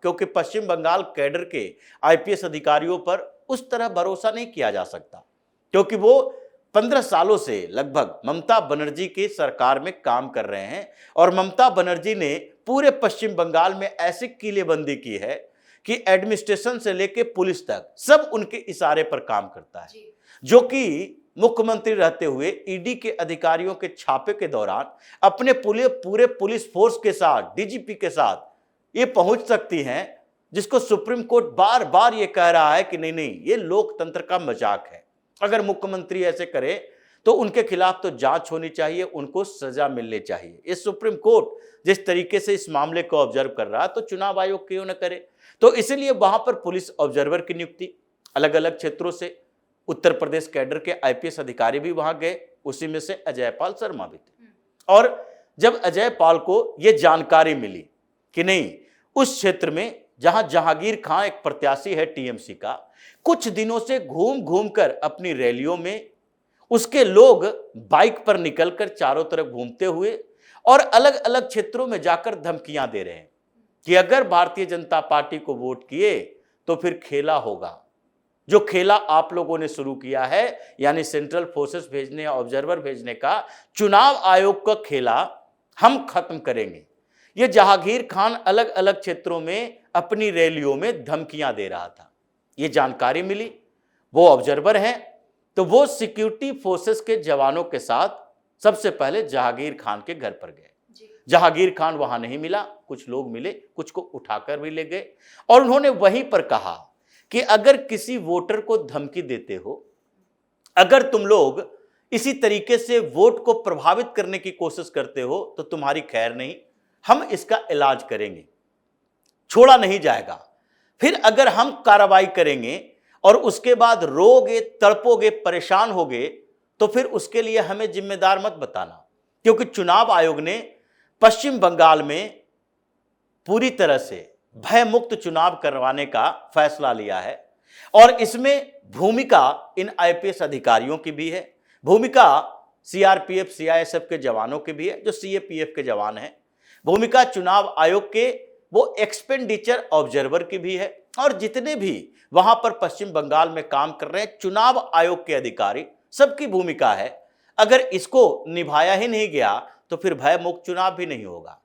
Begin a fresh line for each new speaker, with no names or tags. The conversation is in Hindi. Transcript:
क्योंकि पश्चिम बंगाल कैडर के आईपीएस अधिकारियों पर उस तरह भरोसा नहीं किया जा सकता, क्योंकि वो 15 सालों से लगभग ममता बनर्जी की सरकार में काम कर रहे हैं और ममता बनर्जी ने पूरे पश्चिम बंगाल में ऐसी किलेबंदी की है कि एडमिनिस्ट्रेशन से लेकर पुलिस तक सब उनके इशारे पर काम करता है, जो कि मुख्यमंत्री रहते हुए ईडी के अधिकारियों के छापे के दौरान अपने पूरे पुलिस फोर्स के साथ, डीजीपी के साथ ये पहुंच सकती हैं, जिसको सुप्रीम कोर्ट बार बार ये कह रहा है कि नहीं नहीं, ये लोकतंत्र का मजाक है। अगर मुख्यमंत्री ऐसे करे तो उनके खिलाफ तो जांच होनी चाहिए, उनको सजा मिलनी चाहिए। ये सुप्रीम कोर्ट जिस तरीके से इस मामले को ऑब्जर्व कर रहा है, तो चुनाव आयोग क्यों न करे। तो इसलिए वहां पर पुलिस ऑब्जर्वर की नियुक्ति अलग अलग क्षेत्रों से, उत्तर प्रदेश कैडर के आईपीएस अधिकारी भी वहां गए, उसी में से अजय पाल शर्मा भी थे। और जब अजय पाल को यह जानकारी मिली कि नहीं, उस क्षेत्र में जहां जहांगीर खान एक प्रत्याशी है टीएमसी का, कुछ दिनों से घूम घूम कर अपनी रैलियों में उसके लोग बाइक पर निकलकर चारों तरफ घूमते हुए और अलग अलग क्षेत्रों में जाकर धमकियां दे रहे हैं कि अगर भारतीय जनता पार्टी को वोट किए तो फिर खेला होगा। जो खेला आप लोगों ने शुरू किया है, यानी सेंट्रल फोर्सेस भेजने या ऑब्जर्वर भेजने का, चुनाव आयोग का खेला हम खत्म करेंगे। ये जहांगीर खान अलग अलग क्षेत्रों में अपनी रैलियों में धमकियां दे रहा था। ये जानकारी मिली, वो ऑब्जर्वर हैं, तो वो सिक्योरिटी फोर्सेस के जवानों के साथ सबसे पहले जहांगीर खान के घर पर गए। जहांगीर खान वहां नहीं मिला, कुछ लोग मिले, कुछ को उठाकर भी ले गए और उन्होंने वहीं पर कहा कि अगर किसी वोटर को धमकी देते हो, अगर तुम लोग इसी तरीके से वोट को प्रभावित करने की कोशिश करते हो तो तुम्हारी खैर नहीं, हम इसका इलाज करेंगे, छोड़ा नहीं जाएगा। फिर अगर हम कार्रवाई करेंगे और उसके बाद रोगे, तड़पोगे, परेशान होगे, तो फिर उसके लिए हमें जिम्मेदार मत बताना, क्योंकि चुनाव आयोग ने पश्चिम बंगाल में पूरी तरह से भय मुक्त चुनाव करवाने का फैसला लिया है। और इसमें भूमिका इन आईपीएस अधिकारियों की भी है, भूमिका सीआरपीएफ सीआईएसएफ के जवानों की भी है, जो सीएपीएफ के जवान हैं, भूमिका चुनाव आयोग के वो एक्सपेंडिचर ऑब्जर्वर की भी है, और जितने भी वहां पर पश्चिम बंगाल में काम कर रहे हैं चुनाव आयोग के अधिकारी, सबकी भूमिका है। अगर इसको निभाया ही नहीं गया तो फिर भय मुक्त चुनाव भी नहीं होगा।